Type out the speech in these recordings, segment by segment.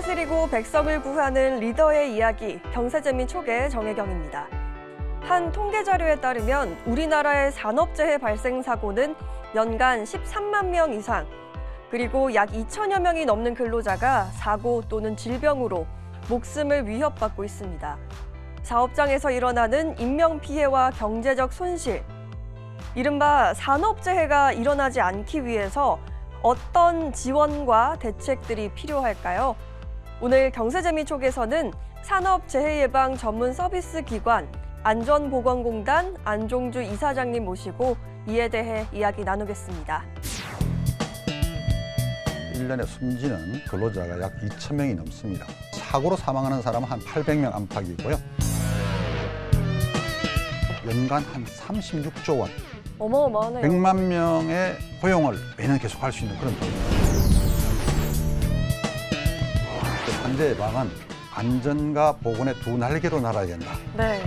다스리고 백성을 구하는 리더의 이야기, 경세재민 촉의 정혜경입니다. 한 통계 자료에 따르면 우리나라의 산업재해 발생 사고는 연간 13만 명 이상, 그리고 약 2천여 명이 넘는 근로자가 사고 또는 질병으로 목숨을 위협받고 있습니다. 사업장에서 일어나는 인명피해와 경제적 손실, 이른바 산업재해가 일어나지 않기 위해서 어떤 지원과 대책들이 필요할까요? 오늘 경세재민 촉에서는 산업재해예방 전문 서비스 기관 안전보건공단 안종주 이사장님 모시고 이에 대해 이야기 나누겠습니다. 1년에 숨지는 근로자가 약 2천 명이 넘습니다. 사고로 사망하는 사람은 한 800명 안팎이고요. 연간 한 36조 원, 어마어마하네요. 100만 명의 고용을 매년 계속할 수 있는 그런 돈입니다. 산재 예방은 안전과 보건의 두 날개로 날아야 된다. 네.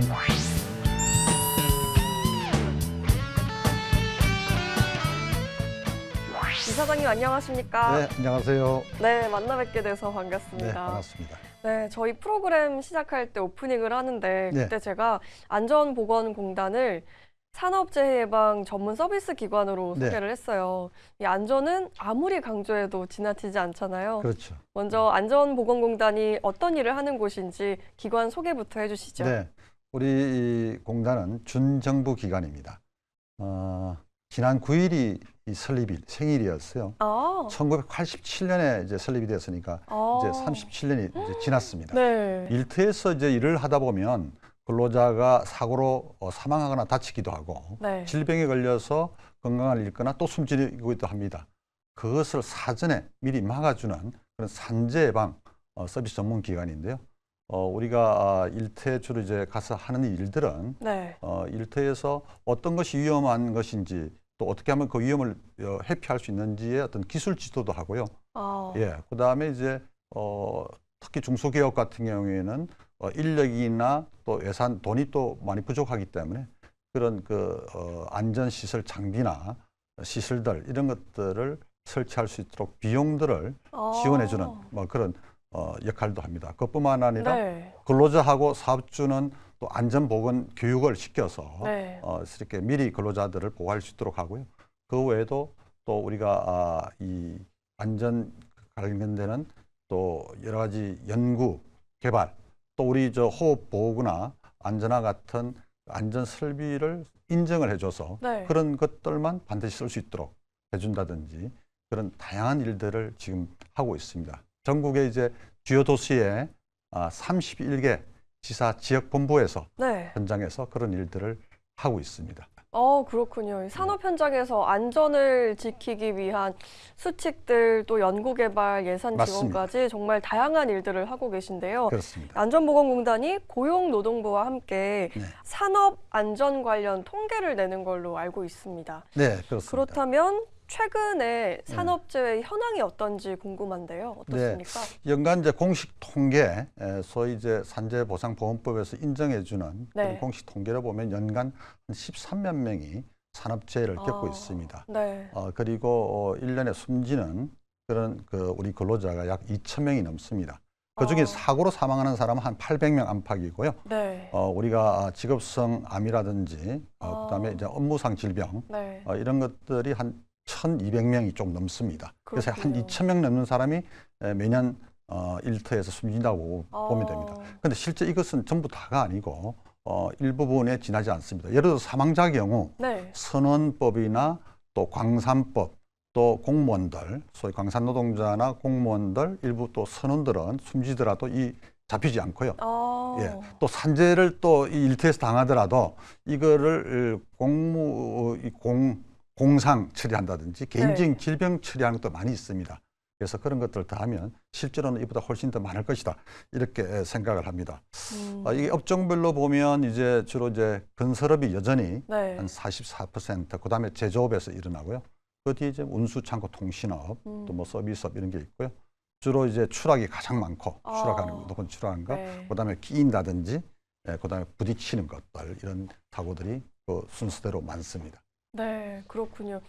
이사장님 안녕하십니까? 네, 안녕하세요. 네, 만나 뵙게 돼서 네, 반갑습니다. 반갑습니다. 네, 저희 프로그램 시작할 때 오프닝을 하는데 네. 그때 제가 안전보건공단을 산업재해 예방 전문 서비스 기관으로 네. 소개를 했어요. 이 안전은 아무리 강조해도 지나치지 않잖아요. 그렇죠. 먼저 안전보건공단이 어떤 일을 하는 곳인지 기관 소개부터 해주시죠. 네, 우리 이 공단은 준정부 기관입니다. 지난 9일이 이 설립일, 생일이었어요. 아, 1987년에 이제 설립이 됐으니까 이제 37년이 이제 지났습니다. 네. 일터에서 이제 일을 하다 보면 근로자가 사고로 사망하거나 다치기도 하고 네. 질병에 걸려서 건강을 잃거나 또 숨지기도 합니다. 그것을 사전에 미리 막아주는 그런 산재 예방 서비스 전문 기관인데요. 우리가 일터에 주로 이제 가서 하는 일들은 네. 일터에서 어떤 것이 위험한 것인지 또 어떻게 하면 그 위험을 회피할 수 있는지의 어떤 기술 지도도 하고요. 아, 예, 그다음에 이제 특히 중소기업 같은 경우에는 인력이나 또 예산, 돈이 또 많이 부족하기 때문에 그런 안전시설 장비나 시설들 이런 것들을 설치할 수 있도록 비용들을 지원해주는 뭐 그런 역할도 합니다. 그뿐만 아니라 네. 근로자하고 사업주는 또 안전보건 교육을 시켜서 네. 이렇게 미리 근로자들을 보호할 수 있도록 하고요. 그 외에도 또 우리가 이 안전 관련되는 또 여러 가지 연구, 개발, 또 우리 호흡 보호구나 안전화 같은 안전 설비를 인정을 해줘서 네. 그런 것들만 반드시 쓸 수 있도록 해준다든지 그런 다양한 일들을 지금 하고 있습니다. 전국의 이제 주요 도시에 31개 지사 지역본부에서 네. 현장에서 그런 일들을 하고 있습니다. 그렇군요. 이 산업 현장에서 안전을 지키기 위한 수칙들 또 연구개발 예산 맞습니다. 지원까지 정말 다양한 일들을 하고 계신데요. 그렇습니다. 안전보건공단이 고용노동부와 함께 네. 산업 안전 관련 통계를 내는 걸로 알고 있습니다. 네, 그렇습니다. 그렇다면 최근에 산업재해 현황이 어떤지 궁금한데요. 어떻습니까? 연간 이제 공식 통계, 소위 이제 산재보상보험법에서 인정해주는 네. 그런 공식 통계를 보면 연간 한 13만 명이 산업재해를 겪고 있습니다. 네. 그리고 1년에 숨지는 그런 우리 근로자가 약 2천 명이 넘습니다. 그중에 사고로 사망하는 사람은 한 800명 안팎이고요. 네. 우리가 직업성 암이라든지 그다음에 이제 업무상 질병 네. 이런 것들이 한 1,200명이 좀 넘습니다. 그래서 한 그렇군요. 2,000명 넘는 사람이 매년 일터에서 숨진다고 보면 됩니다. 그런데 실제 이것은 전부 다가 아니고 일부분에 지나지 않습니다. 예를 들어 사망자 경우 네. 선원법이나 또 광산법 또 공무원들, 소위 광산 노동자나 공무원들 일부 또 선원들은 숨지더라도 잡히지 않고요. 예, 또 산재를 또 이 일터에서 당하더라도 이거를 공상 처리한다든지 개인적인 네. 질병 처리하는 것도 많이 있습니다. 그래서 그런 것들을 다 하면 실제로는 이보다 훨씬 더 많을 것이다 이렇게 생각을 합니다. 이게 업종별로 보면 이제 주로 이제 건설업이 여전히 네. 한 44%, 그다음에 제조업에서 일어나고요. 그 뒤에 이제 운수, 창고, 통신업, 또 뭐 서비스업 이런 게 있고요. 주로 이제 추락이 가장 많고 추락하는 거, 높은 추락하는 거, 네. 그다음에 끼인다든지, 그다음에 부딪히는 것들 이런 사고들이 그 순서대로 많습니다. 네, 그렇군요.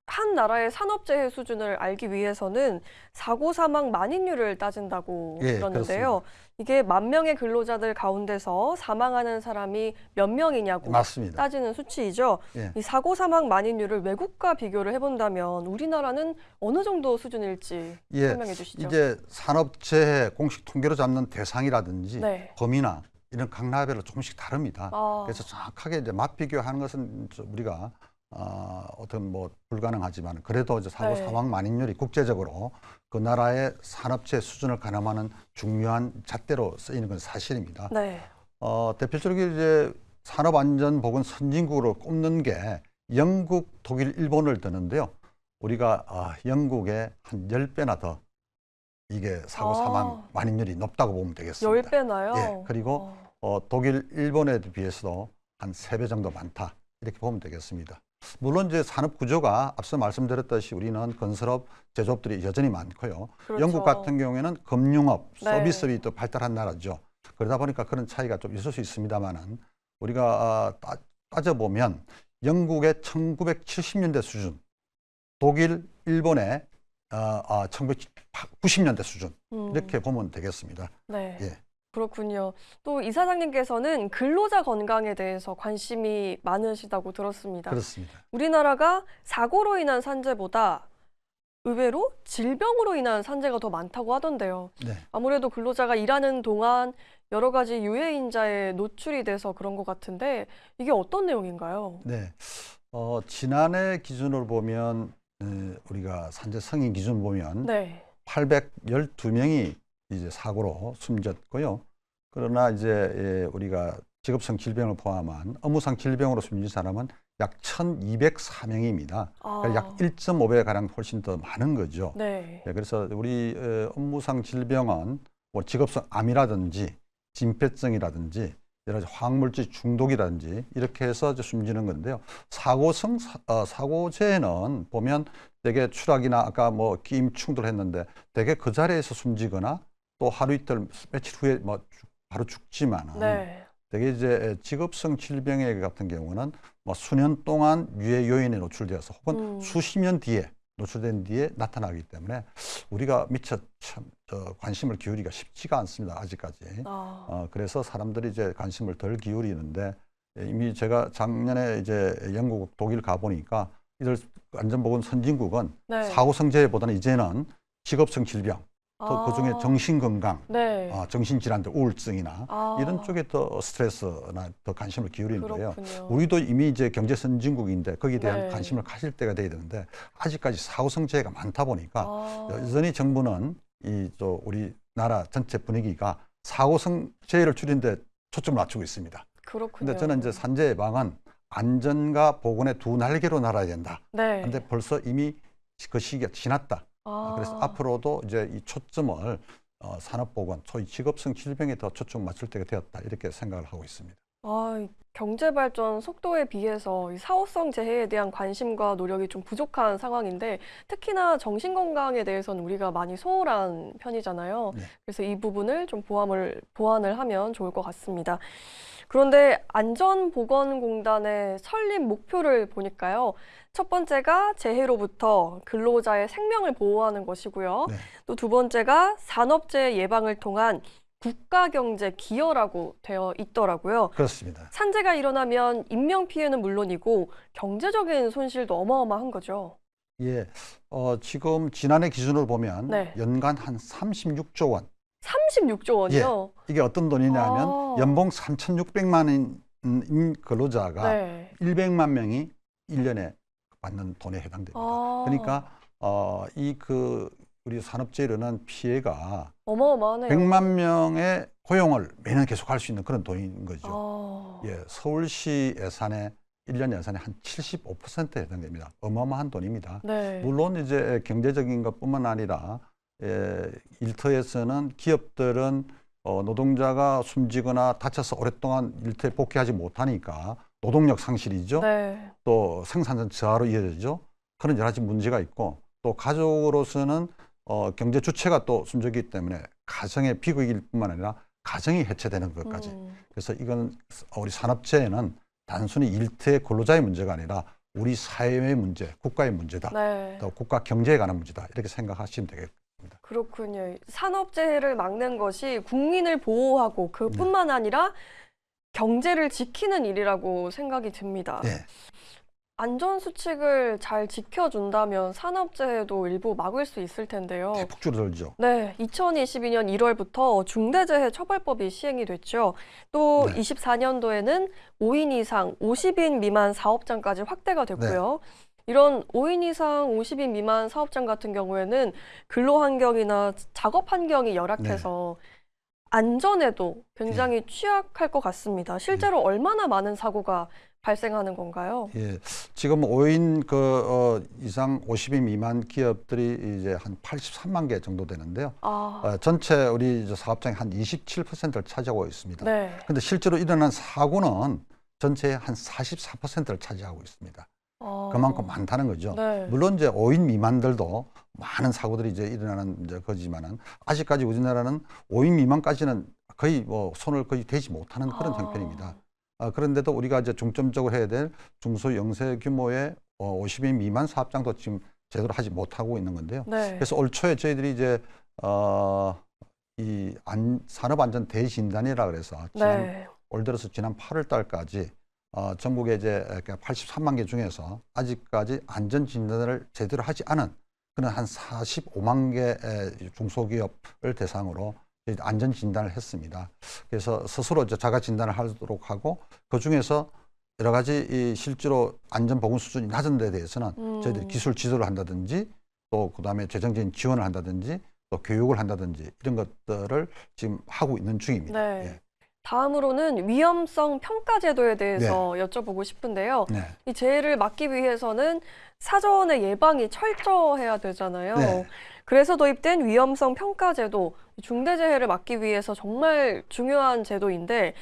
한 나라의 산업재해 수준을 알기 위해서는 사고 사망 만인율을 따진다고 예, 들었는데요. 이게 10,000명의 근로자들 가운데서 사망하는 사람이 몇 명이냐고 맞습니다. 따지는 수치이죠. 예. 이 사고 사망 만인율을 외국과 비교를 해본다면 우리나라는 어느 정도 수준일지 예, 설명해 주시죠. 이제 산업재해 공식 통계로 잡는 대상이라든지 네. 범위나 이런 각 나라별로 조금씩 다릅니다. 아, 그래서 정확하게 이제 맞비교하는 것은 우리가 어떤 뭐 불가능하지만 그래도 이제 사고 네. 사망 만인율이 국제적으로 그 나라의 산업재해 수준을 가늠하는 중요한 잣대로 쓰이는 건 사실입니다. 네. 대표적으로 이제 산업안전보건 선진국으로 꼽는 게 영국, 독일, 일본을 드는데요. 우리가 영국의 한 10배나 더 이게 사고 사망 만인율이 높다고 보면 되겠습니다. 10배나요? 예, 그리고 독일, 일본에 비해서도 한 3배 정도 많다. 이렇게 보면 되겠습니다. 물론 이제 산업 구조가 앞서 말씀드렸듯이 우리는 건설업, 제조업들이 여전히 많고요. 그렇죠. 영국 같은 경우에는 금융업, 네. 서비스업이 또 발달한 나라죠. 그러다 보니까 그런 차이가 좀 있을 수 있습니다만은 우리가 따져보면 영국의 1970년대 수준, 독일, 일본의 1990년대 수준 이렇게 보면 되겠습니다. 네. 예. 그렇군요. 또 이사장님께서는 근로자 건강에 대해서 관심이 많으시다고 들었습니다. 그렇습니다. 우리나라가 사고로 인한 산재보다 의외로 질병으로 인한 산재가 더 많다고 하던데요. 네. 아무래도 근로자가 일하는 동안 여러 가지 유해인자에 노출이 돼서 그런 것 같은데 이게 어떤 내용인가요? 네. 지난해 기준으로 보면 우리가 산재 성인 기준 보면 네. 812명이 이제 사고로 숨졌고요. 그러나 이제 우리가 직업성 질병을 포함한 업무상 질병으로 숨진 사람은 약 1,204명입니다. 그러니까 약 1.5배 가량 훨씬 더 많은 거죠. 네. 네, 그래서 우리 업무상 질병은 뭐 직업성 암이라든지 진폐증이라든지 여러 가지 화학물질 중독이라든지 이렇게 해서 이제 숨지는 건데요. 사고재해는 보면 대개 추락이나 아까 뭐 끼임 충돌했는데 대개 그 자리에서 숨지거나 또 하루 이틀 며칠 후에 뭐 바로 죽지만은 네. 대개 이제 직업성 질병의 같은 경우는 뭐 수년 동안 유해 요인에 노출되어서 혹은 수십 년 뒤에 노출된 뒤에 나타나기 때문에 우리가 미처 참 관심을 기울이기가 쉽지가 않습니다. 아직까지. 그래서 사람들이 이제 관심을 덜 기울이는데 이미 제가 작년에 이제 영국, 독일 가보니까 이들 안전보건 선진국은 네. 사고성 재해보다는 이제는 직업성 질병, 또 그중에 정신건강, 네. 정신질환들, 우울증이나 이런 쪽에 더 스트레스나 더 관심을 기울이는데요. 그렇군요. 우리도 이미 이제 경제 선진국인데 거기에 대한 네. 관심을 가질 때가 돼야 되는데 아직까지 사고성 재해가 많다 보니까 여전히 정부는 이 또 우리나라 전체 분위기가 사고성 재해를 줄이는데 초점을 맞추고 있습니다. 그렇군요. 근데 저는 이제 산재 예방은 안전과 보건의 두 날개로 날아야 된다. 네. 근데 벌써 이미 그 시기가 지났다. 그래서 앞으로도 이제 이 초점을 산업보건, 소위 직업성 질병에 더 초점 맞출 때가 되었다. 이렇게 생각을 하고 있습니다. 경제 발전 속도에 비해서 이 사후성 재해에 대한 관심과 노력이 좀 부족한 상황인데 특히나 정신건강에 대해서는 우리가 많이 소홀한 편이잖아요. 네. 그래서 이 부분을 좀 보완을 하면 좋을 것 같습니다. 그런데 안전보건공단의 설립 목표를 보니까요. 첫 번째가 재해로부터 근로자의 생명을 보호하는 것이고요. 네. 또 두 번째가 산업재해 예방을 통한 국가경제 기여라고 되어 있더라고요. 그렇습니다. 산재가 일어나면 인명피해는 물론이고 경제적인 손실도 어마어마한 거죠. 예, 지금 지난해 기준으로 보면 네. 연간 한 36조 원. 36조 원이요? 이게 어떤 돈이냐면 연봉 3,600만 원인 근로자가 네. 100만 명이 1년에 받는 돈에 해당됩니다. 그러니까 우리 산업재해로 인한 피해가 어마어마하네요. 100만 명의 고용을 매년 계속할 수 있는 그런 돈인 거죠. 예, 서울시 예산의 1년 예산의 한 75%에 해당됩니다. 어마어마한 돈입니다. 네. 물론 이제 경제적인 것뿐만 아니라 일터에서는 기업들은 노동자가 숨지거나 다쳐서 오랫동안 일터에 복귀하지 못하니까 노동력 상실이죠. 네. 또 생산성 저하로 이어지죠. 그런 여러 가지 문제가 있고 또 가족으로서는 경제 주체가 또 숨지기 때문에 가정의 비극일 뿐만 아니라 가정이 해체되는 것까지. 그래서 이건 우리 산업재해는 단순히 일터의 근로자의 문제가 아니라 우리 사회의 문제, 국가의 문제다. 네. 또 국가 경제에 관한 문제다. 이렇게 생각하시면 되겠습니다. 그렇군요. 산업재해를 막는 것이 국민을 보호하고 그뿐만 아니라 경제를 지키는 일이라고 생각이 듭니다. 네. 안전수칙을 잘 지켜준다면 산업재해도 일부 막을 수 있을 텐데요. 대폭 줄어들죠. 네, 2022년 1월부터 중대재해처벌법이 시행이 됐죠. 또 네. 24년도에는 5인 이상 50인 미만 사업장까지 확대가 됐고요. 이런 5인 이상 50인 미만 사업장 같은 경우에는 근로 환경이나 작업 환경이 열악해서 안전에도 굉장히 취약할 것 같습니다. 실제로 얼마나 많은 사고가 발생하는 건가요? 예, 지금 5인 이상 50인 미만 기업들이 이제 한 83만 개 정도 되는데요. 전체 우리 사업장의 한 27%를 차지하고 있습니다. 네. 근데 실제로 일어난 사고는 전체의 한 44%를 차지하고 있습니다. 그만큼 많다는 거죠. 네. 물론 이제 5인 미만들도 많은 사고들이 이제 일어나는 이제 거지만은 아직까지 우리나라는 5인 미만까지는 거의 뭐 손을 거의 대지 못하는 그런 형편입니다. 그런데도 우리가 이제 중점적으로 해야 될 중소 영세 규모의 50인 미만 사업장도 지금 제대로 하지 못하고 있는 건데요. 네. 그래서 올 초에 저희들이 이제 이 산업안전 대진단이라 그래서 올 들어서 지난 8월 달까지 전국에 이제 83만 개 중에서 아직까지 안전 진단을 제대로 하지 않은 그런 한 45만 개의 중소기업을 대상으로 안전 진단을 했습니다. 그래서 스스로 이제 자가 진단을 하도록 하고 그 중에서 여러 가지 이 실제로 안전 보건 수준이 낮은 데 대해서는 저희들이 기술 지도를 한다든지 또 그다음에 재정적인 지원을 한다든지 또 교육을 한다든지 이런 것들을 지금 하고 있는 중입니다. 네. 예. 다음으로는 위험성 평가 제도에 대해서 여쭤보고 싶은데요. 네. 이 재해를 막기 위해서는 사전에 예방이 철저해야 되잖아요. 네. 그래서 도입된 위험성 평가 제도, 중대재해를 막기 위해서 정말 중요한 제도인데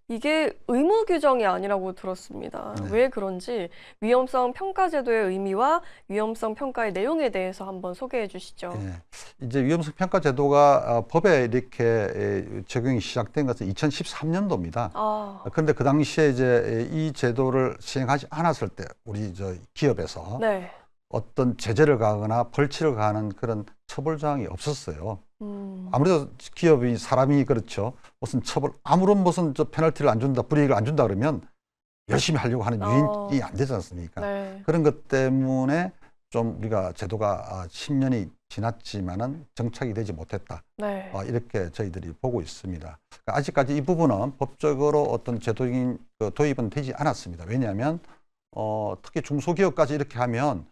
이게 의무 규정이 아니라고 들었습니다. 네. 왜 그런지 위험성 평가 제도의 의미와 위험성 평가의 내용에 대해서 한번 소개해 주시죠. 예. 이제 위험성 평가 제도가 법에 이렇게 적용이 시작된 것은 2013년도입니다. 그런데 그 당시에 이제 이 제도를 시행하지 않았을 때 우리 기업에서 네. 어떤 제재를 가하거나 벌칙을 가하는 그런 처벌 조항이 없었어요. 아무래도 기업이 사람이 그렇죠. 무슨 처벌 아무런 무슨 페널티를 안 준다, 불이익을 안 준다 그러면 열심히 하려고 하는 유인이 안 되지 않습니까? 네. 그런 것 때문에 좀 우리가 제도가 10년이 지났지만은 정착이 되지 못했다. 네. 이렇게 저희들이 보고 있습니다. 그러니까 아직까지 이 부분은 법적으로 어떤 제도적인 도입은 되지 않았습니다. 왜냐하면 특히 중소기업까지 이렇게 하면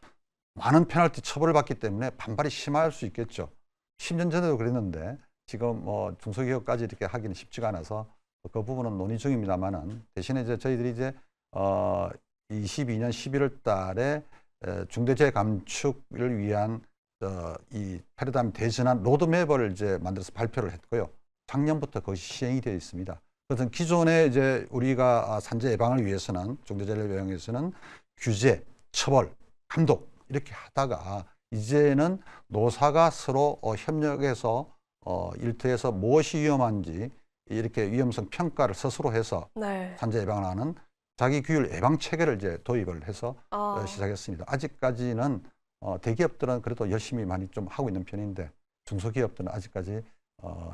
많은 페널티 처벌을 받기 때문에 반발이 심할 수 있겠죠. 10년 전에도 그랬는데 지금 중소기업까지 이렇게 하기는 쉽지가 않아서 그 부분은 논의 중입니다만은 대신에 이제 저희들이 이제 22년 11월 달에 중대재해 감축을 위한 이 패러다임 대전환 로드맵을 이제 만들어서 발표를 했고요. 작년부터 그것이 시행이 되어 있습니다. 그래서 기존에 이제 우리가 산재 예방을 위해서는 중대재해 예방을 위해서는 규제, 처벌, 감독 이렇게 하다가 이제는 노사가 서로 협력해서 일터에서 무엇이 위험한지 이렇게 위험성 평가를 스스로 해서 산재 예방을 하는 자기 규율 예방 체계를 이제 도입을 해서 시작했습니다. 아직까지는 대기업들은 그래도 열심히 많이 좀 하고 있는 편인데 중소기업들은 아직까지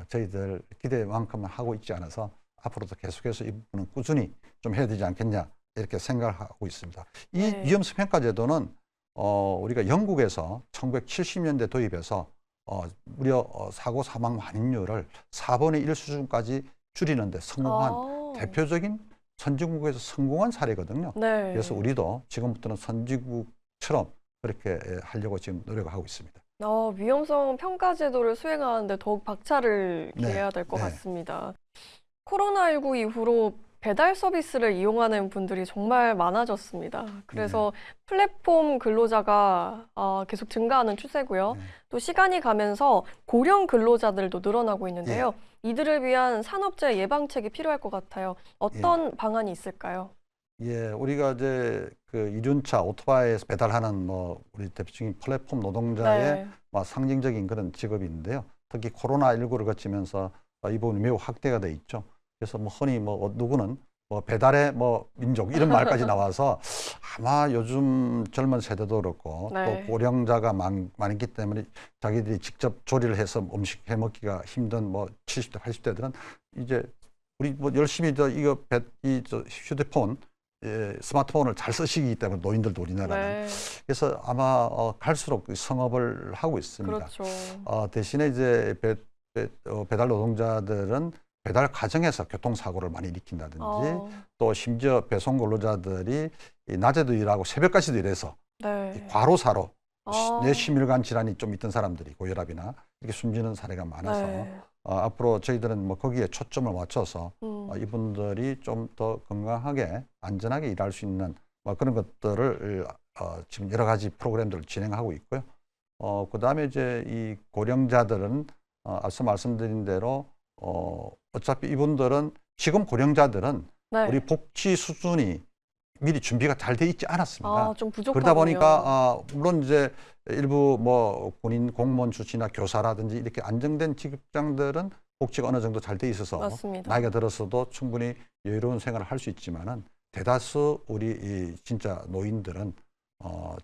저희들 기대만큼은 하고 있지 않아서 앞으로도 계속해서 이 부분은 꾸준히 좀 해야 되지 않겠냐 이렇게 생각하고 있습니다. 이 위험성 평가 제도는 우리가 영국에서 1970년대 도입해서 무려 사고 사망 환율을 4분의 1 수준까지 줄이는 데 성공한 대표적인 선진국에서 성공한 사례거든요. 그래서 우리도 지금부터는 선진국처럼 그렇게 하려고 지금 노력하고 있습니다. 위험성 평가 제도를 수행하는데 더욱 박차를 기해야 될 것 같습니다. 코로나19 이후로 배달 서비스를 이용하는 분들이 정말 많아졌습니다. 그래서 플랫폼 근로자가 계속 증가하는 추세고요. 또 시간이 가면서 고령 근로자들도 늘어나고 있는데요. 이들을 위한 산업재해 예방책이 필요할 것 같아요. 어떤 방안이 있을까요? 우리가 이제 그 이륜차 오토바이에서 배달하는 우리 대표적인 플랫폼 노동자의 상징적인 그런 직업인데요. 특히 코로나19를 거치면서 이 부분이 매우 확대가 돼 있죠. 그래서 흔히 누구는 뭐 배달의 뭐 민족 이런 말까지 나와서 아마 요즘 젊은 세대도 그렇고 네. 또 고령자가 많기 때문에 자기들이 직접 조리를 해서 음식 해 먹기가 힘든 뭐 70대, 80대들은 이제 우리 뭐 열심히 저 휴대폰, 스마트폰을 잘 쓰시기 때문에 노인들도 우리나라는 네. 그래서 아마 갈수록 그 성업을 하고 있습니다. 그렇죠. 대신에 이제 배달 노동자들은 배달 과정에서 교통사고를 많이 일으킨다든지 어, 또 심지어 배송 근로자들이 이 낮에도 일하고 새벽까지도 일해서 이 네. 과로사로 아, 뇌심혈관 질환이 좀 있던 사람들이 고혈압이나 이렇게 숨지는 사례가 많아서 네. 앞으로 저희들은 뭐 거기에 초점을 맞춰서 음, 이분들이 좀 더 건강하게 안전하게 일할 수 있는 뭐 그런 것들을 지금 여러 가지 프로그램들을 진행하고 있고요. 그다음에 이제 이 고령자들은 앞서 말씀드린 대로 어차피 이분들은 지금 고령자들은 네. 우리 복지 수준이 미리 준비가 잘 돼 있지 않았습니다. 아, 좀 부족하군요. 그러다 보니까 물론 이제 일부 뭐 군인 공무원 출신이나 교사라든지 이렇게 안정된 직장들은 복지가 어느 정도 잘 돼 있어서 맞습니다. 나이가 들어서도 충분히 여유로운 생활을 할 수 있지만은 대다수 우리 이 진짜 노인들은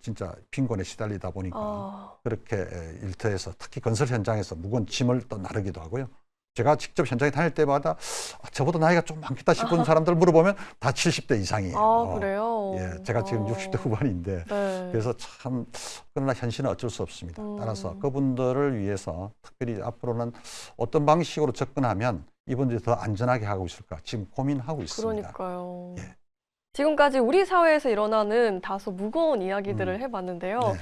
진짜 빈곤에 시달리다 보니까 아, 그렇게 일터에서 특히 건설 현장에서 무거운 짐을 또 나르기도 하고요. 제가 직접 현장에 다닐 때마다 저보다 나이가 좀 많겠다 싶은 사람들 물어보면 다 70대 이상이에요. 아, 그래요? 예, 제가 지금 60대 후반인데 네. 그래서 참 그러나 현실은 어쩔 수 없습니다. 따라서 음. 그분들을 위해서 특별히 앞으로는 어떤 방식으로 접근하면 이분들이 더 안전하게 하고 있을까 지금 고민하고 있습니다. 그러니까요. 예. 지금까지 우리 사회에서 일어나는 다소 무거운 이야기들을 해봤는데요. 네.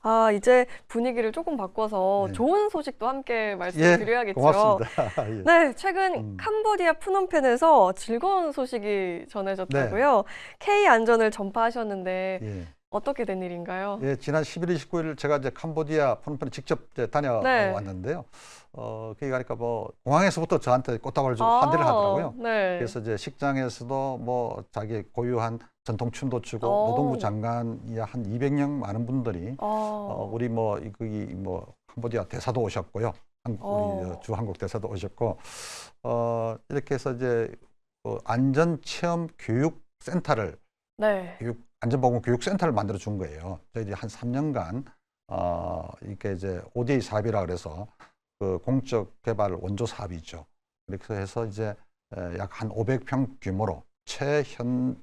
아, 이제 분위기를 조금 바꿔서 네. 좋은 소식도 함께 예, 말씀드려야겠죠. 고맙습니다. 예. 네, 최근 캄보디아 푸놈펜에서 즐거운 소식이 전해졌다고요. K 안전을 전파하셨는데 예. 어떻게 된 일인가요? 예, 지난 11일, 19일 제가 이제 캄보디아 푸놈펜에 직접 이제 네. 다녀왔는데요. 거기 가니까 뭐 공항에서부터 저한테 꽃다발을 주고 환대를 하더라고요. 네. 그래서 이제 식장에서도 뭐 자기 고유한 전통 춤도 추고 오. 노동부 장관이야 한 200명 많은 분들이 우리 뭐 거기 뭐 캄보디아 대사도 오셨고요. 우리 주 한국 대사도 오셨고 이렇게 해서 이제 안전 체험 교육 센터를 네. 안전보건 교육센터를 만들어 준 거예요. 저희들이 한 3년간 이렇게 이제 ODA 사업이라 그래서 그 공적 개발 원조 사업이죠. 그렇게 해서 이제 약 한 500평 규모로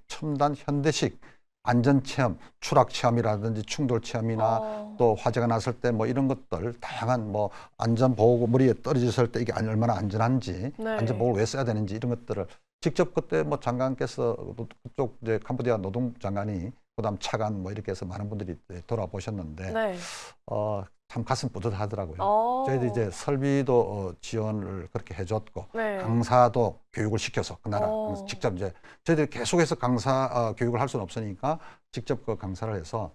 첨단 현대식 안전 체험, 추락 체험이라든지 충돌 체험이나 또 화재가 났을 때 뭐 이런 것들 다양한 뭐 안전 보호구 머리에 떨어졌을 때 이게 얼마나 안전한지 네. 안전 보호를 왜 써야 되는지 이런 것들을 직접 그때 뭐 장관께서 그쪽 이제 캄보디아 노동부 장관이 그다음 차관 뭐 이렇게 해서 많은 분들이 돌아보셨는데 네. 참 가슴 뿌듯하더라고요. 어. 저희도 이제 설비도 지원을 그렇게 해줬고 네. 강사도 교육을 시켜서 그 나라 어. 직접 이제 저희들이 계속해서 강사 교육을 할 수는 없으니까 직접 그 강사를 해서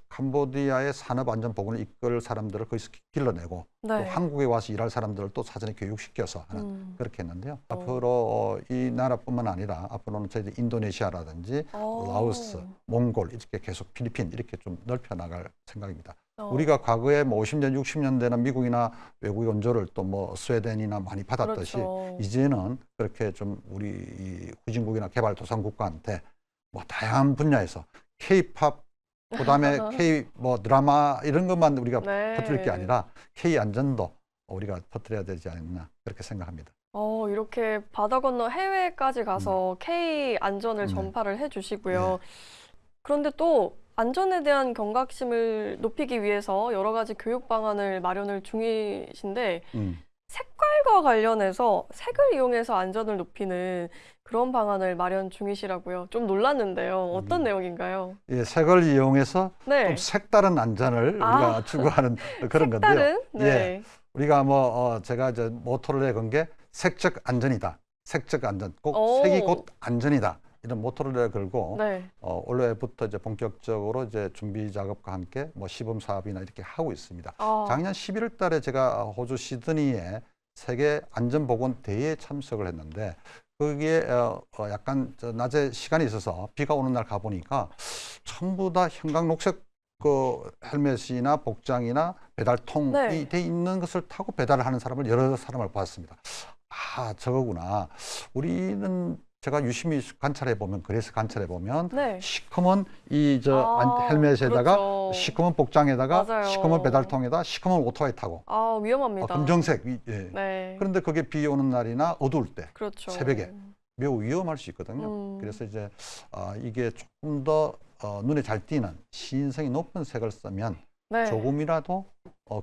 캄보디아의 산업안전보건을 이끌 사람들을 거기서 길러내고 또 네. 한국에 와서 일할 사람들을 또 사전에 교육시켜서 하는 그렇게 했는데요. 어. 앞으로 이 나라뿐만 아니라 앞으로는 저희들 인도네시아라든지 라오스, 몽골 이렇게 계속 필리핀 이렇게 좀 넓혀 나갈 생각입니다. 우리가 과거에 뭐 50년, 60년대나 미국이나 외국의 원조를 또 뭐 스웨덴이나 많이 받았듯이 그렇죠. 이제는 그렇게 좀 우리 이 후진국이나 개발도상국가한테 뭐 다양한 분야에서 K-팝 그다음에 K 뭐 드라마 이런 것만 우리가 네. 퍼뜨릴 게 아니라 K 안전도 우리가 퍼뜨려야 되지 않나 그렇게 생각합니다. 이렇게 바다 건너 해외까지 가서 K 안전을 전파를 해주시고요. 그런데 또 안전에 대한 경각심을 높이기 위해서 여러 가지 교육 방안을 마련을 중이신데 색깔과 관련해서 색을 이용해서 안전을 높이는 그런 방안을 마련 중이시라고요. 좀 놀랐는데요. 어떤 내용인가요? 예, 색을 이용해서 네. 좀 색다른 안전을 우리가 추구하는 그런 건데요. 색다른? 네. 예, 우리가 뭐 제가 이제 모토를 내건 게 색적 안전이다. 색적 안전, 꼭 색이 곧 안전이다. 이런 모토를 걸고 네. 올해부터 이제 본격적으로 이제 준비 작업과 함께 뭐 시범 사업이나 이렇게 하고 있습니다. 작년 11월 달에 제가 호주 시드니에 세계 안전보건 대회에 참석을 했는데 거기에 약간 낮에 시간이 있어서 비가 오는 날 가보니까 전부 다 형광녹색 그 헬멧이나 복장이나 배달통이 돼 있는 것을 타고 배달을 하는 사람을 여러 사람을 봤습니다. 아, 저거구나. 우리는 제가 유심히 관찰해 보면, 그래서 관찰해 보면 네. 시커먼 이 저 헬멧에다가 그렇죠. 시커먼 복장에다가 맞아요. 시커먼 배달통에다 시커먼 오토바이 타고 위험합니다. 검정색. 예. 네. 그런데 그게 비 오는 날이나 어두울 때 그렇죠. 새벽에 매우 위험할 수 있거든요. 그래서 이제 이게 조금 더 눈에 잘 띄는 시인성이 높은 색을 쓰면 네. 조금이라도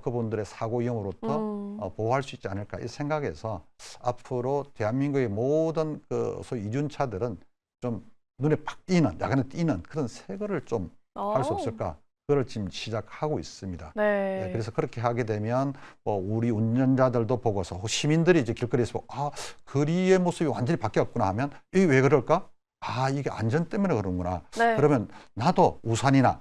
그분들의 사고 위험으로부터 보호할 수 있지 않을까 이 생각에서 앞으로 대한민국의 모든 그 소위 이륜차들은 좀 눈에 팍 띄는, 야간에 띄는 그런 색을 좀 할 수 없을까? 그걸 지금 시작하고 있습니다. 네. 그래서 그렇게 하게 되면 우리 운전자들도 보고서 시민들이 이제 길거리에서 보고 거리의 모습이 완전히 바뀌었구나 하면 이게 왜 그럴까? 이게 안전 때문에 그런구나. 네. 그러면 나도 우산이나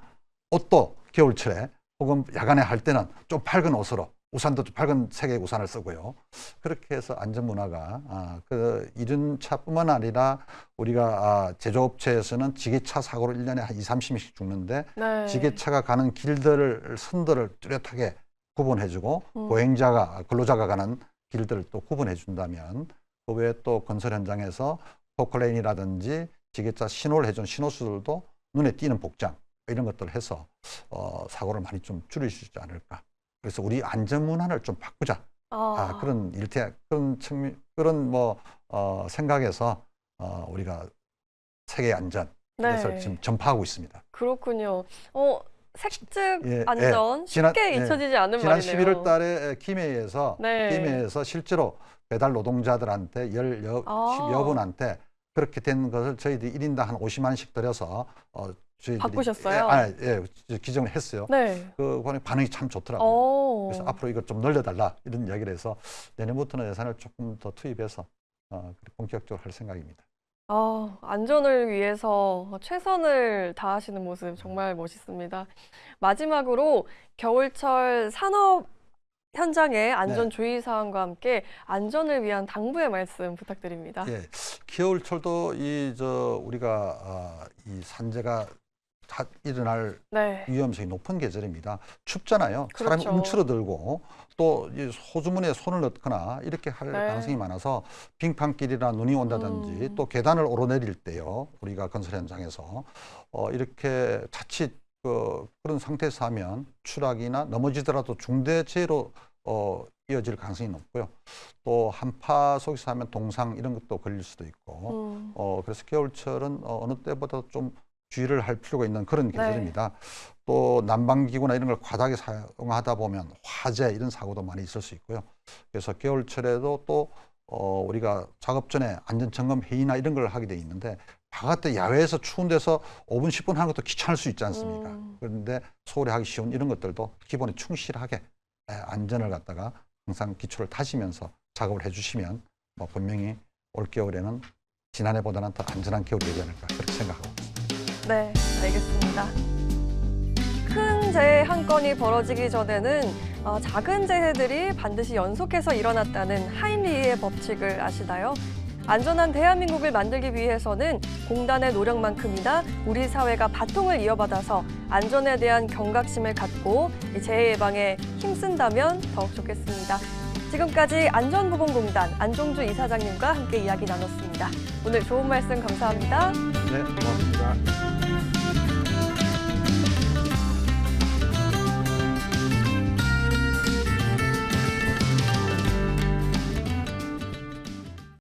옷도 겨울철에 혹은 야간에 할 때는 좀 밝은 옷으로, 우산도 좀 밝은 색의 우산을 쓰고요. 그렇게 해서 안전 문화가 그 이륜차뿐만 아니라 우리가 제조업체에서는 지게차 사고로 1년에 한 20-30명씩 죽는데 네. 지게차가 가는 길들을, 선들을 뚜렷하게 구분해주고 보행자가, 근로자가 가는 길들을 또 구분해준다면 그 외에 또 건설 현장에서 포클레인이라든지 지게차 신호를 해준 신호수들도 눈에 띄는 복장 이런 것들을 해서 사고를 많이 좀 줄일 수 있지 않을까. 그래서 우리 안전 문화를 좀 바꾸자. 그런 그런 생각에서 우리가 세계 안전 이것을 지금 전파하고 있습니다. 그렇군요. 색즉 예, 안전 쉽게 잊혀지지 않는 지난 말이네요. 11월 달에 김해에서 네. 실제로 배달 노동자들한테 10여 분한테 그렇게 된 것을 저희들이 1인당 한 50만 원씩 들여서 저희들이 바꾸셨어요? 기증을 했어요. 네. 그 반응이 참 좋더라고요. 그래서 앞으로 이걸 좀 늘려달라 이런 이야기를 해서 내년부터는 예산을 조금 더 투입해서 본격적으로 할 생각입니다. 안전을 위해서 최선을 다하시는 모습 정말 멋있습니다. 마지막으로 겨울철 산업 현장의 안전 주의 사항과 함께 안전을 위한 당부의 말씀 부탁드립니다. 예, 겨울철도 우리가 이 산재가 일어날 위험성이 높은 계절입니다. 춥잖아요. 사람이 그렇죠. 움츠러들고 또 소주문에 손을 넣거나 이렇게 할 가능성이 많아서 빙판길이나 눈이 온다든지 또 계단을 오르내릴 때요. 우리가 건설 현장에서 이렇게 자칫 그런 상태에서 하면 추락이나 넘어지더라도 중대재해로 이어질 가능성이 높고요. 또 한파 속에서 하면 동상 이런 것도 걸릴 수도 있고 그래서 겨울철은 어느 때보다 좀 주의를 할 필요가 있는 그런 계절입니다. 또 난방기구나 이런 걸 과다하게 사용하다 보면 화재 이런 사고도 많이 있을 수 있고요. 그래서 겨울철에도 또 우리가 작업 전에 안전점검 회의나 이런 걸 하게 돼 있는데 바깥에 야외에서 추운 데서 5분 10분 하는 것도 귀찮을 수 있지 않습니까? 그런데 소홀히 하기 쉬운 이런 것들도 기본에 충실하게 안전을 갖다가 항상 기초를 다지면서 작업을 해주시면 분명히 올겨울에는 지난해보다는 더 안전한 겨울이 되지 않을까 그렇게 생각하고 있습니다. 네, 알겠습니다. 큰 재해 한 건이 벌어지기 전에는 작은 재해들이 반드시 연속해서 일어났다는 하인리히의 법칙을 아시나요? 안전한 대한민국을 만들기 위해서는 공단의 노력만큼이나 우리 사회가 바통을 이어받아서 안전에 대한 경각심을 갖고 재해 예방에 힘쓴다면 더욱 좋겠습니다. 지금까지 안전보건공단 안종주 이사장님과 함께 이야기 나눴습니다. 오늘 좋은 말씀 감사합니다. 네, 고맙습니다.